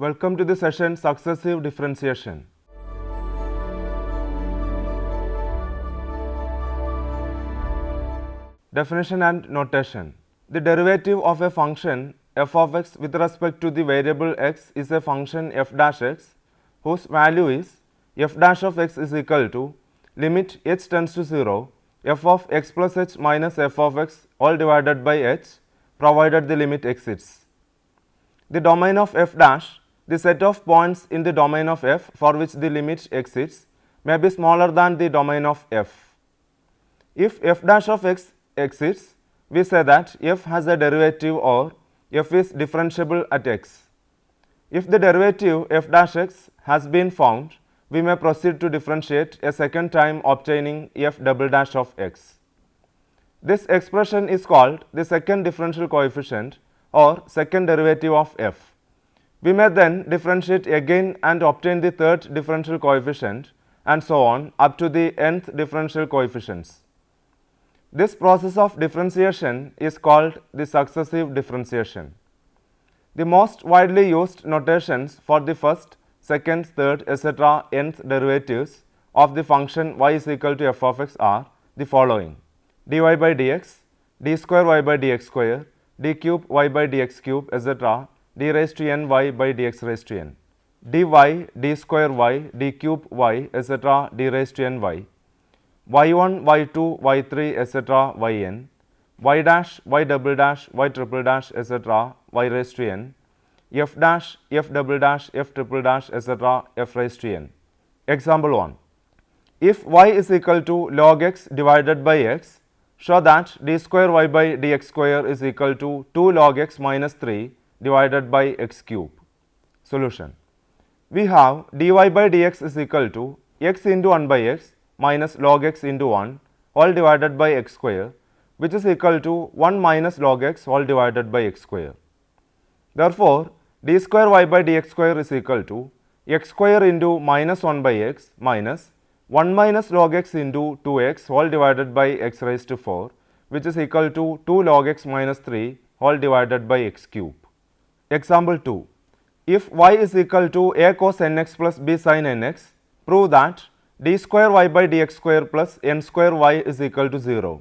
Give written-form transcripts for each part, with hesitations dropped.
Welcome to the session Successive Differentiation. Definition and notation. The derivative of a function f of x with respect to the variable x is a function f dash x whose value is f dash of x is equal to limit h tends to 0 f of x plus h minus f of x all divided by h provided the limit exits. The domain of f dash, the set of points in the domain of f for which the limit exits, may be smaller than the domain of f. If f dash of x exits, we say that f has a derivative or f is differentiable at x. If the derivative f dash x has been found, we may proceed to differentiate a second time obtaining f double dash of x. This expression is called the second differential coefficient or second derivative of f. We may then differentiate again and obtain the third differential coefficient and so on up to the nth differential coefficients. This process of differentiation is called the successive differentiation. The most widely used notations for the first, second, third, etc. nth derivatives of the function y is equal to f of x are the following: dy by dx, d square y by dx square, d cube y by dx cube, etc. d raised to n y by dx raised to n, dy, d square y, d cube y, etc. d raised to n y, y1, y2, y3, etc. yn, y dash, y double dash, y triple dash, etc. y raised to n, f dash, f double dash, f triple dash, etc. f raised to n. Example 1. If y is equal to log x divided by x, show that d square y by dx square is equal to 2 log x minus 3 divided by x cube. Solution. We have dy by dx is equal to x into 1 by x minus log x into 1 all divided by x square, which is equal to 1 minus log x all divided by x square. Therefore, d square y by dx square is equal to x square into minus 1 by x minus 1 minus log x into 2x all divided by x raised to 4, which is equal to 2 log x minus 3 all divided by x cube. Example 2. If y is equal to a cos nx plus b sin nx, prove that d square y by dx square plus n square y is equal to 0.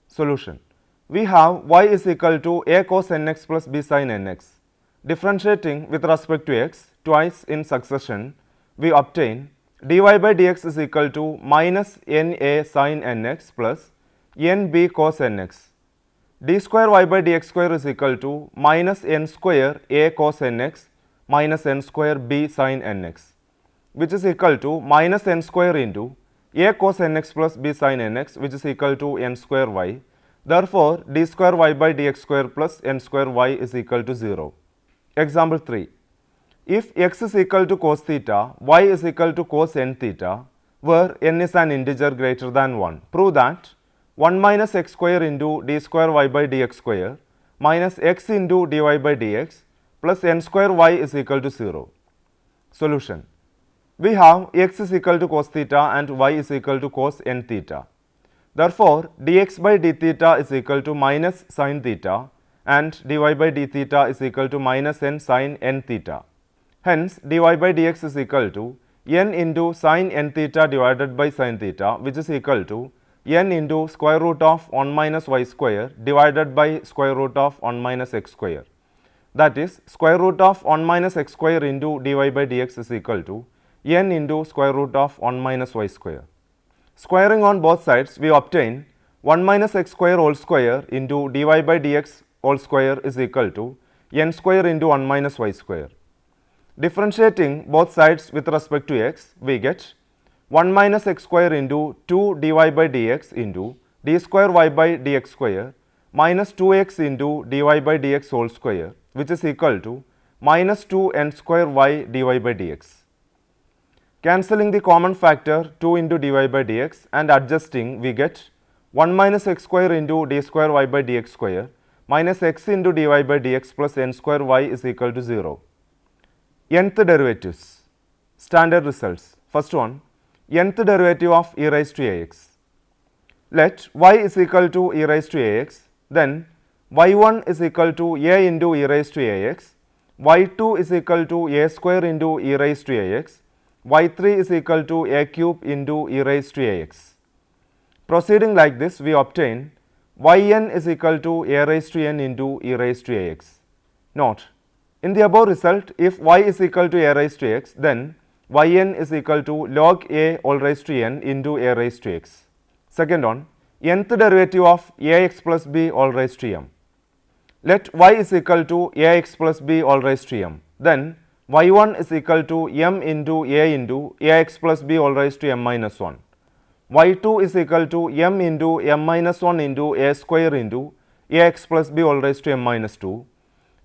Solution. We have y is equal to a cos nx plus b sin nx. Differentiating with respect to x twice in succession, we obtain dy by dx is equal to minus na sin nx plus nb cos nx. d square y by dx square is equal to minus n square a cos nx minus n square b sin nx, which is equal to minus n square into a cos nx plus b sin nx, which is equal to n square y. Therefore, d square y by dx square plus n square y is equal to 0. Example 3. If x is equal to cos theta, y is equal to cos n theta, where n is an integer greater than 1, prove that 1 minus x square into d square y by dx square minus x into dy by dx plus n square y is equal to 0. Solution. We have x is equal to cos theta and y is equal to cos n theta. Therefore, dx by d theta is equal to minus sin theta and dy by d theta is equal to minus n sin n theta. Hence, dy by dx is equal to n into sin n theta divided by sin theta, which is equal to n into square root of 1 minus y square divided by square root of 1 minus x square. That is, square root of 1 minus x square into dy by dx is equal to n into square root of 1 minus y square. Squaring on both sides, we obtain 1 minus x square whole square into dy by dx whole square is equal to n square into 1 minus y square. Differentiating both sides with respect to x, we get 1 minus x square into 2 dy by dx into d square y by dx square minus 2x into dy by dx whole square, which is equal to minus 2 n square y dy by dx. Cancelling the common factor 2 into dy by dx and adjusting, we get 1 minus x square into d square y by dx square minus x into dy by dx plus n square y is equal to 0. Nth derivatives. Standard results. First one, nth derivative of e raised to ax. Let y is equal to e raised to ax, then y1 is equal to a into e raised to ax, y2 is equal to a square into e raised to ax, y3 is equal to a cube into e raised to ax. Proceeding like this, we obtain yn is equal to a raised to n into e raised to ax. Note, in the above result, if y is equal to a raised to x, then yn is equal to log a all raised to n into a raised to x. Second one, nth derivative of ax plus b all raised to m. Let y is equal to ax plus b all raised to m. Then y1 is equal to m into ax plus b all raised to m minus 1. y2 is equal to m into m minus 1 into a square into ax plus b all raised to m minus 2.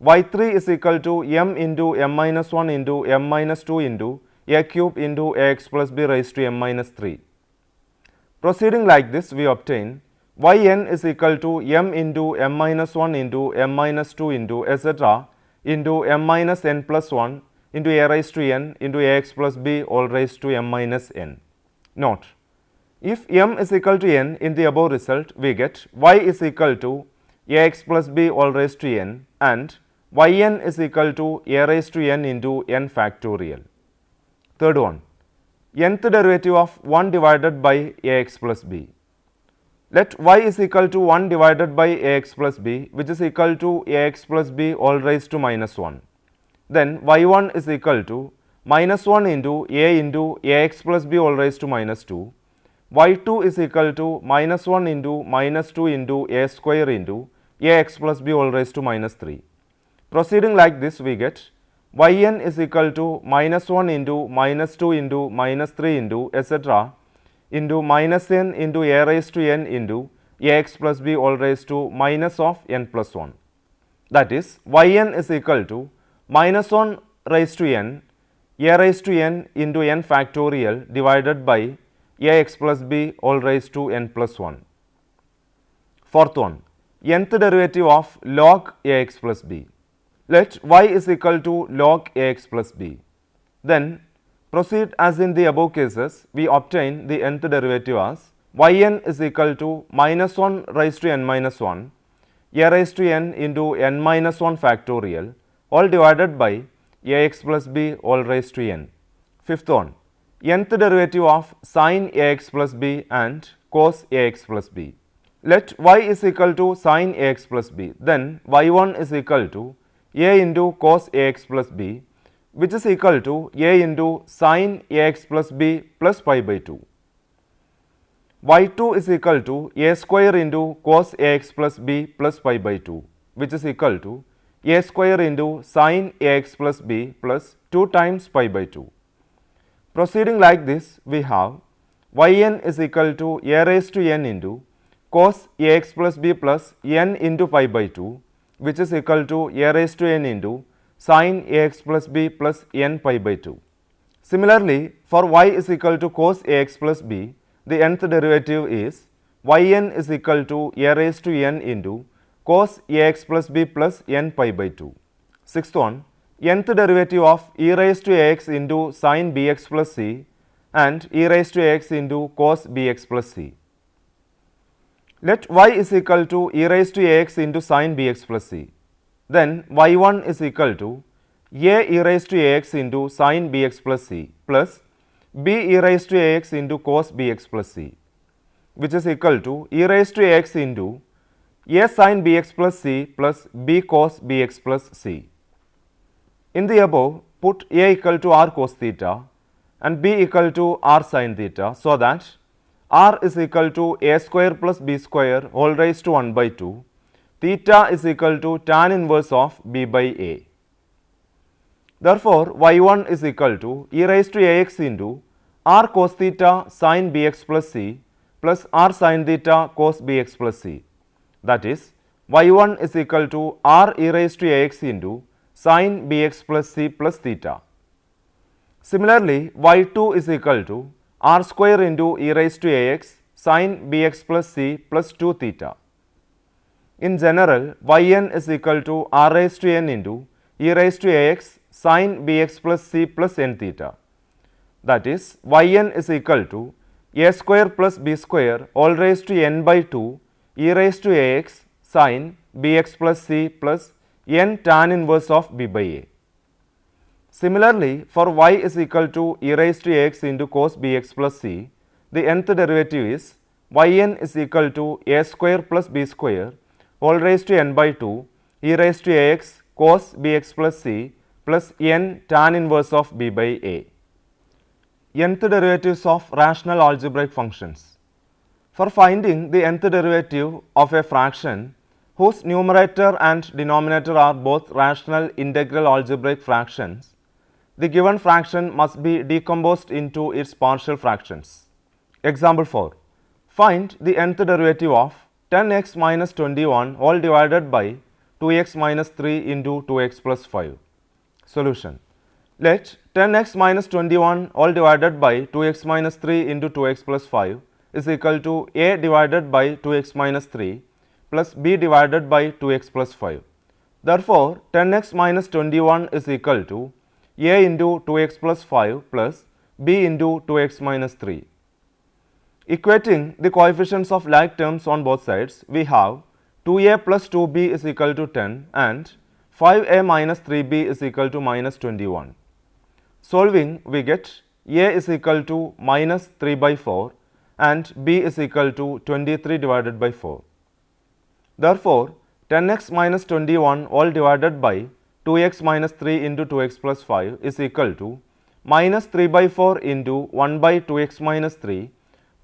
y3 is equal to m into m minus 1 into m minus 2 into a cube into ax plus b raised to m minus 3. Proceeding like this, we obtain yn is equal to m into m minus 1 into m minus 2 into etc. into m minus n plus 1 into a raised to n into ax plus b all raised to m minus n. Note, if m is equal to n in the above result, we get y is equal to ax plus b all raised to n and yn is equal to a raised to n into n factorial. Third one, nth derivative of 1 divided by ax plus b. Let y is equal to 1 divided by ax plus b, which is equal to ax plus b all raised to minus 1. Then y1 is equal to minus 1 into ax plus b all raised to minus 2. y2 is equal to minus 1 into minus 2 into a square into ax plus b all raised to minus 3. Proceeding like this, we get yn is equal to minus 1 into minus 2 into minus 3 into etc. into minus n into a raised to n into ax plus b all raised to minus of n plus 1. That is, yn is equal to minus 1 raised to n, a raised to n into n factorial divided by ax plus b all raised to n plus 1. Fourth one, nth derivative of log ax plus b. Let y is equal to log ax plus b. Then proceed as in the above cases, we obtain the nth derivative as yn is equal to minus 1 raised to n minus 1, a raised to n into n minus 1 factorial all divided by ax plus b all raised to n. Fifth one, nth derivative of sin ax plus b and cos ax plus b. Let y is equal to sin ax plus b, then y1 is equal to a into cos ax plus b, which is equal to a into sin ax plus b plus pi by 2. y2 is equal to a square into cos ax plus b plus pi by 2, which is equal to a square into sin ax plus b plus 2 times pi by 2. Proceeding like this, we have yn is equal to a raised to n into cos ax plus b plus n into pi by 2, which is equal to a raised to n into sin ax plus b plus n pi by 2. Similarly, for y is equal to cos ax plus b, the nth derivative is yn is equal to a raised to n into cos ax plus b plus n pi by 2. Sixth one, nth derivative of e raised to ax into sin bx plus c and e raised to ax into cos bx plus c. Let y is equal to e raised to ax into sin bx plus c. Then y1 is equal to a e raised to ax into sin bx plus c plus b e raised to ax into cos bx plus c, which is equal to e raised to ax into a sin bx plus c plus b cos bx plus c. In the above, put a equal to r cos theta and b equal to r sin theta, so that r is equal to a square plus b square whole raised to 1 by 2, theta is equal to tan inverse of b by a. Therefore, y1 is equal to e raised to ax into r cos theta sin bx plus c plus r sin theta cos bx plus c. That is, y1 is equal to r e raised to ax into sin bx plus c plus theta. Similarly, y2 is equal to r square into e raised to ax sin bx plus c plus 2 theta. In general, yn is equal to r raised to n into e raised to ax sin bx plus c plus n theta. That is, yn is equal to a square plus b square all raised to n by 2 e raised to ax sin bx plus c plus n tan inverse of b by a. Similarly, for y is equal to e raised to ax into cos bx plus c, the nth derivative is yn is equal to a square plus b square all raised to n by 2 e raised to ax cos bx plus c plus n tan inverse of b by a. Nth derivatives of rational algebraic functions. For finding the nth derivative of a fraction whose numerator and denominator are both rational integral algebraic fractions, the given fraction must be decomposed into its partial fractions. Example 4. Find the nth derivative of 10x minus 21 all divided by 2x minus 3 into 2x plus 5. Solution. Let 10x minus 21 all divided by 2x minus 3 into 2x plus 5 is equal to a divided by 2x minus 3 plus b divided by 2x plus 5. Therefore, 10x minus 21 is equal to a into 2x plus 5 plus b into 2x minus 3. Equating the coefficients of like terms on both sides, we have 2a plus 2b is equal to 10 and 5a minus 3b is equal to minus 21. Solving, we get a is equal to minus 3 by 4 and b is equal to 23 divided by 4. Therefore, 10x minus 21 all divided by 2x minus 3 into 2x plus 5 is equal to minus 3 by 4 into 1 by 2x minus 3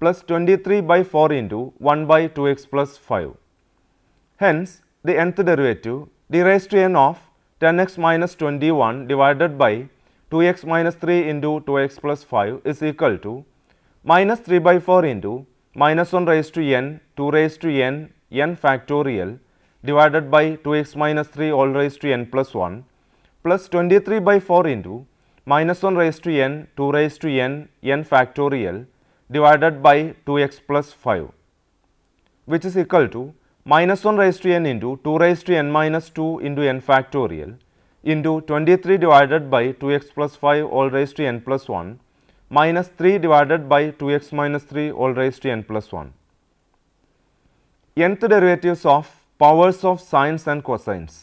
plus 23 by 4 into 1 by 2x plus 5. Hence, the nth derivative d raised to n of 10x minus 21 divided by 2x minus 3 into 2x plus 5 is equal to minus 3 by 4 into minus 1 raised to n 2 raised to n factorial divided by 2x minus 3 all raised to n plus 1 plus 23 by 4 into minus 1 raised to n 2 raised to n factorial divided by 2x plus 5, which is equal to minus 1 raised to n into 2 raised to n minus 2 into n factorial into 23 divided by 2x plus 5 all raised to n plus 1 minus 3 divided by 2x minus 3 all raised to n plus 1. Nth derivatives of powers of sines and cosines.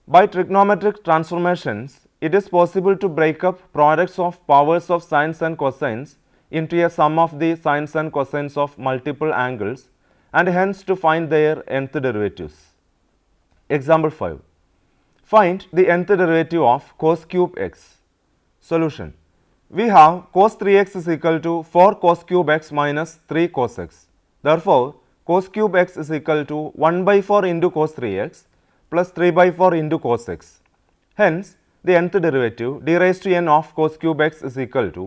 By trigonometric transformations, it is possible to break up products of powers of sines and cosines into a sum of the sines and cosines of multiple angles and hence to find their nth derivatives. Example 5. Find the nth derivative of cos cube x. Solution. We have cos 3x is equal to 4 cos cube x minus 3 cos x. Therefore, cos cube x is equal to 1 by 4 into cos 3x plus 3 by 4 into cos x. Hence, the nth derivative d raised to n of cos cube x is equal to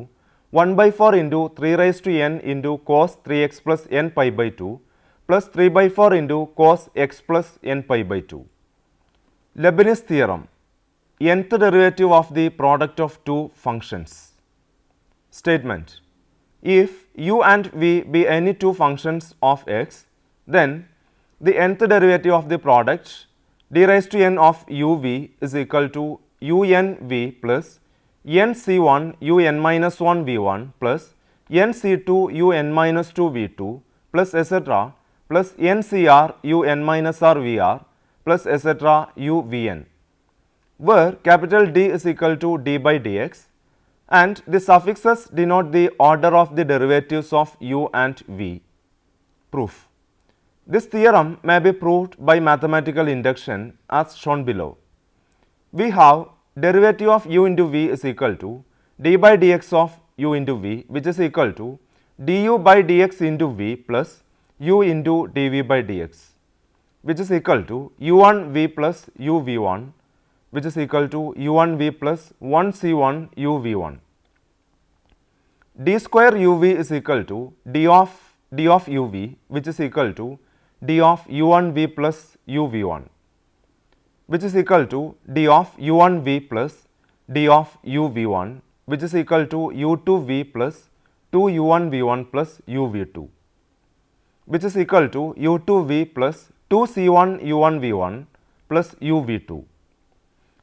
1 by 4 into 3 raised to n into cos 3x plus n pi by 2 plus 3 by 4 into cos x plus n pi by 2. Leibniz theorem. Nth derivative of the product of two functions. Statement. If u and v be any two functions of x, then the nth derivative of the product d raised to n of uv is equal to unv plus nc1 un minus 1 v1 plus nc2 un minus 2 v2 plus etc. plus ncr un minus r vr plus etc. u vn, where capital D is equal to d by dx and the suffixes denote the order of the derivatives of u and v. Proof. This theorem may be proved by mathematical induction as shown below. We have derivative of u into v is equal to d by dx of u into v, which is equal to du by dx into v plus u into dv by dx, which is equal to u1 v plus u v1, which is equal to u1 v plus 1 c1 u v1. D square uv is equal to d of uv, which is equal to d of u1 v plus u v1, which is equal to d of u1 v plus d of u v1, which is equal to u2 v plus 2 u1 v1 plus u v2, which is equal to u2 v plus 2 c1 u1 v1 plus u v2.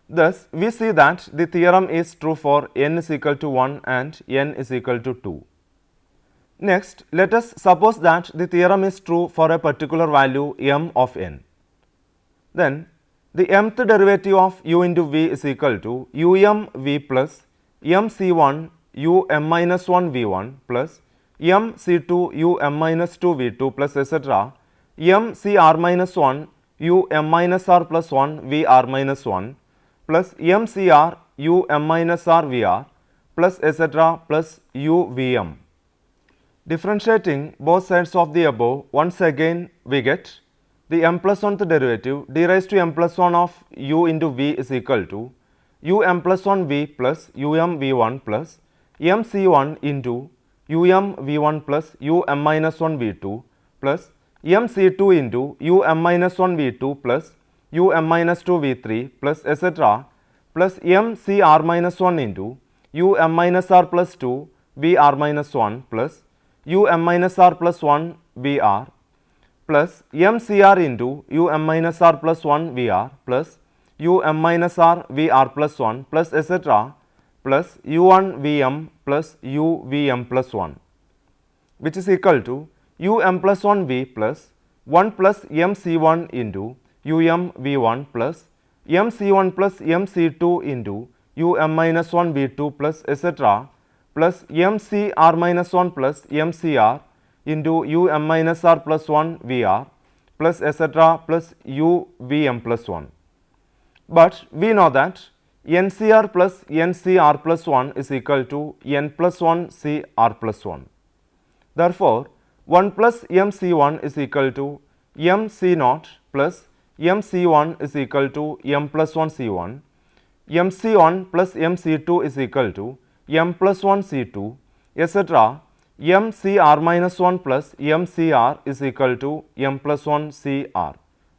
Thus, we see that the theorem is true for n is equal to 1 and n is equal to 2. Next, let us suppose that the theorem is true for a particular value m of n. Then, The mth derivative of u into v is equal to v plus mc1 m minus 1 v1 plus mc2 m minus 2 v2 plus etc. mcr minus 1 m minus r plus 1 vr minus 1 plus mcr m minus r vr plus etc. plus vm. Differentiating both sides of the above, once again we get the m plus 1th derivative d raised to m plus 1 of u into v is equal to m plus 1 v plus m v1 plus mc1 into m v1 plus m minus 1 v2 plus mc2 into m minus 1 v2 plus m minus 2 v3 plus etc. plus mcr minus 1 into m minus r plus 2 vr minus 1 plus m minus r plus 1 vr plus mcr into m minus r plus 1 vr plus m minus r vr plus 1 plus etc. plus u1 vm plus u vm plus 1, which is equal to m plus 1 v plus 1 plus mc1 into m v1 plus mc1 plus mc2 into m minus 1 v2 plus etc. plus mcr minus 1 plus mcr into m minus r plus 1 vr plus etc. plus vm plus 1. But we know that ncr plus ncr plus 1 is equal to n plus 1 cr plus 1. Therefore, 1 plus mc1 is equal to mc0 plus mc1 is equal to m plus 1 c1, mc1 plus mc2 is equal to m plus 1 c2, etc. mcr minus 1 plus mcr is equal to m plus 1 cr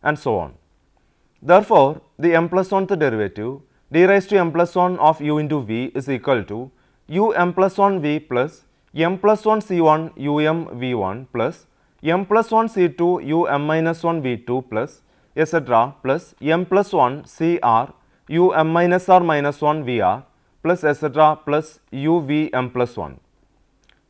and so on. Therefore, the m plus 1th derivative d raised to m plus 1 of u into v is equal to m plus 1 v plus m plus 1 c1 um v1 plus m plus 1 c2 m minus 1 v2 plus etc. plus m plus 1 cr m minus r minus 1 vr plus etc. plus vm plus 1.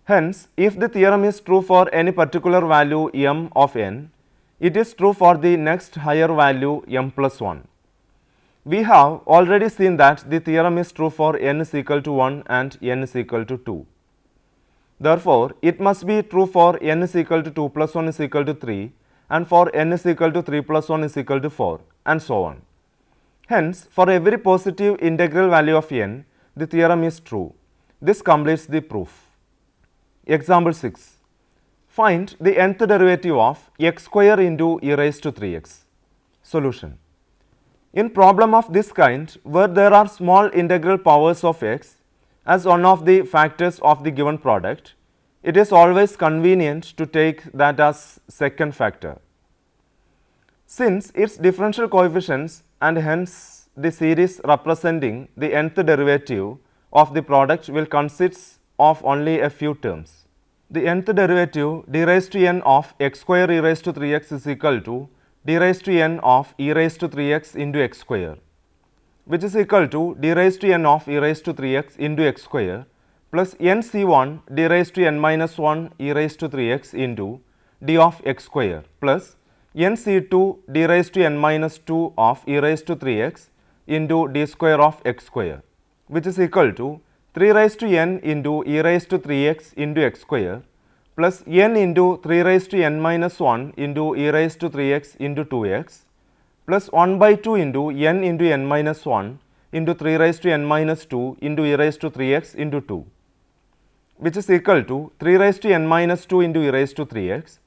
Hence, if the theorem is true for any particular value m of n, it is true for the next higher value m plus 1. We have already seen that the theorem is true for n is equal to 1 and n is equal to 2. Therefore, it must be true for n is equal to 2 plus 1 is equal to 3 and for n is equal to 3 plus 1 is equal to 4 and so on. Hence, for every positive integral value of n, the theorem is true. This completes the proof. Example 6. Find the nth derivative of x square into e raised to 3x. Solution. In problem of this kind, where there are small integral powers of x as one of the factors of the given product, it is always convenient to take that as second factor. Since its differential coefficients and hence the series representing the nth derivative of the product will consist of only a few terms. The nth derivative d raised to n of x square e raised to 3x is equal to d raised to n of e raised to 3x into x square, which is equal to d raised to n of e raised to 3x into x square plus nc1 d raised to n minus 1 e raised to 3x into d of x square plus nc2 d raised to n minus 2 of e raised to 3x into d square of x square, which is equal to 3 raised to n into e raised to 3x into x square plus n into 3 raised to n minus 1 into e raised to 3x into 2x plus 1 by 2 into n into n minus 1 into 3 raised to n minus 2 into e raised to 3x into 2, which is equal to 3 raised to n minus 2 into e raised to 3x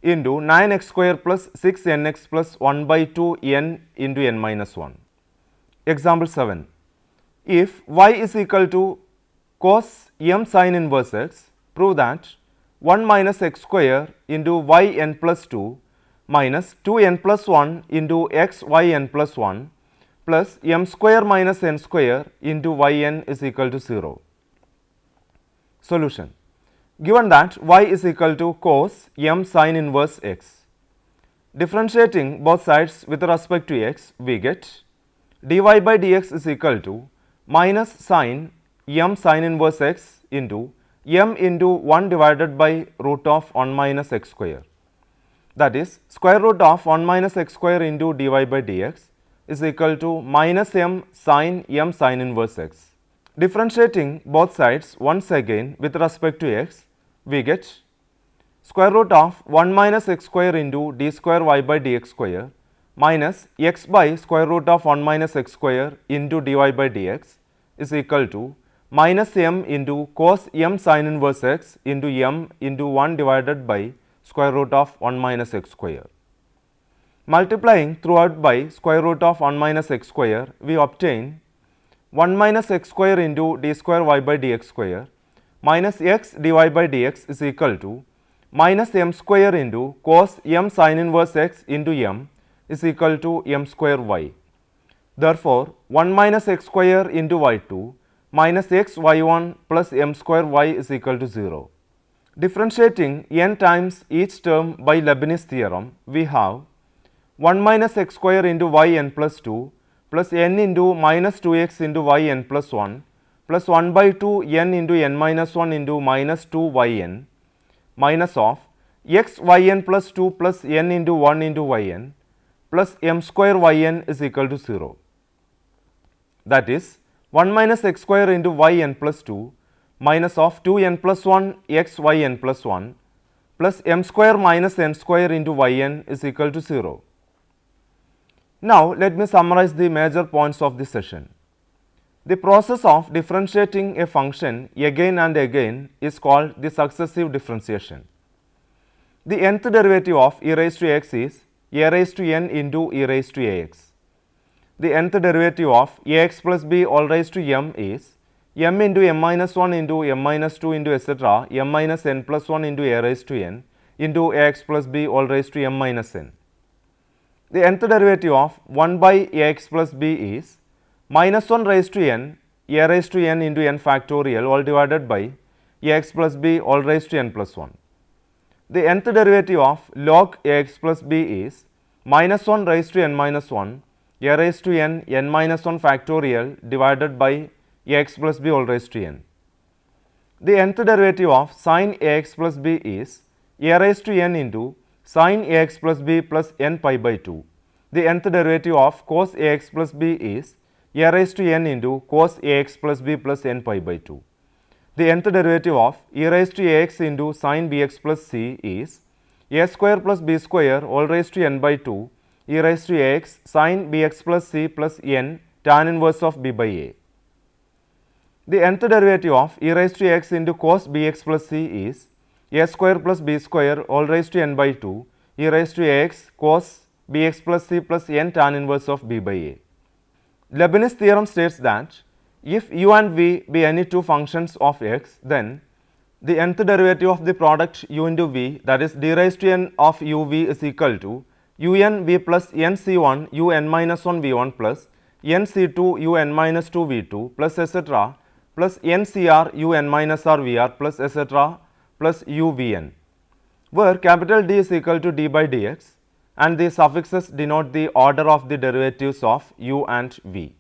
into 9x square plus 6nx plus 1 by 2 n into n minus 1. Example 7. If y is equal to cos m sin inverse x, prove that 1 minus x square into y n plus 2 minus 2n plus 1 into x y n plus 1 plus m square minus n square into y n is equal to 0. Solution. Given that y is equal to cos m sin inverse x, differentiating both sides with respect to x, we get dy by dx is equal to minus sin m sin inverse x into m into 1 divided by root of 1 minus x square. That is, square root of 1 minus x square into dy by dx is equal to minus m sin inverse x. Differentiating both sides once again with respect to x, we get square root of 1 minus x square into d square y by dx square minus x by square root of 1 minus x square into dy by dx is equal to minus m into cos m sin inverse x into m into 1 divided by square root of 1 minus x square. Multiplying throughout by square root of 1 minus x square, we obtain 1 minus x square into d square y by dx square minus x dy by dx is equal to minus m square into cos m sin inverse x into m is equal to m square y. Therefore, 1 minus x square into y2 minus x y1 plus m square y is equal to 0. Differentiating n times each term by Leibniz theorem, we have 1 minus x square into yn plus 2 plus n into minus 2x into yn plus 1 plus 1 by 2 n into n minus 1 into minus 2 yn minus of x yn plus 2 plus n into 1 into yn plus m square yn is equal to 0. That is 1 minus x square into yn plus 2 minus of 2n plus 1 x yn plus 1 plus m square minus n square into yn is equal to 0. Now, let me summarize the major points of this session. The process of differentiating a function again and again is called the successive differentiation. The nth derivative of e raised to x is a raised to n into e raised to ax. The nth derivative of ax plus b all raised to m is m into m minus 1 into m minus 2 into etc. m minus n plus 1 into a raised to n into ax plus b all raised to m minus n. The nth derivative of 1 by ax plus b is minus 1 raised to n a raised to n into n factorial all divided by ax plus b all raised to n plus 1. The nth derivative of log ax plus b is minus 1 raised to n minus 1 a raised to n minus 1 factorial divided by ax plus b all raised to n. The nth derivative of sin ax plus b is a raised to n into sin ax plus b plus n pi by 2. The nth derivative of cos ax plus b is a raised to n into cos ax plus b plus n pi by 2. The nth derivative of e raised to ax into sin bx plus c is a square plus b square all raised to n by 2 e raised to ax sin bx plus c plus n tan inverse of b by a. The nth derivative of e raised to x into cos bx plus c is a square plus b square all raised to n by 2 e raised to ax cos bx plus c plus n tan inverse of b by a. Leibniz theorem states that if u and v be any two functions of x, then the nth derivative of the product u into v, that is d raised to n of uv is equal to un v plus nc1 un minus 1 v1 plus nc2 un minus 2 v2 plus etc. plus ncr un minus r vr plus etc. plus uvn, where capital D is equal to d by dx and the suffixes denote the order of the derivatives of u and v.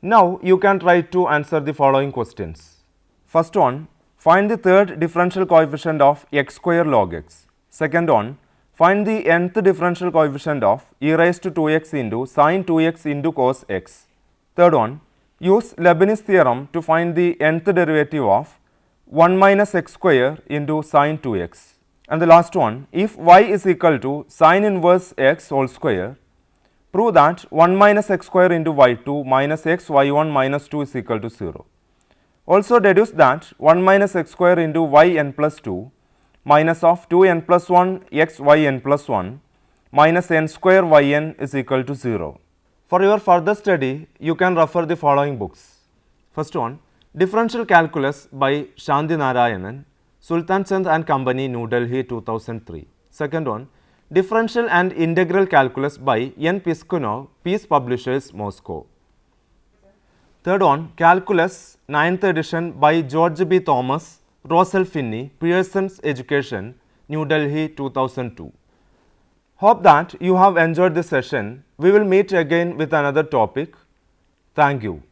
Now, you can try to answer the following questions. First one, find the third differential coefficient of x square log x. Second one, find the nth differential coefficient of e raised to 2x into sin 2x into cos x. Third one, use Leibniz theorem to find the nth derivative of 1 minus x square into sin 2x. And the last one, if y is equal to sin inverse x whole square, prove that 1 minus x square into y2 minus x y1 minus 2 is equal to 0. Also deduce that 1 minus x square into yn plus 2 minus of 2n plus 1 x yn plus 1 minus n square yn is equal to 0. For your further study, you can refer the following books. First one, Differential Calculus by Shanti Narayanan, Sultan Chand and Company, New Delhi, 2003. Second one, Differential and Integral Calculus by N. Piskunov, Peace Publishers, Moscow. Third one, Calculus, 9th edition by George B. Thomas, Rosal Finney, Pearson's Education, New Delhi, 2002. Hope that you have enjoyed this session. We will meet again with another topic. Thank you.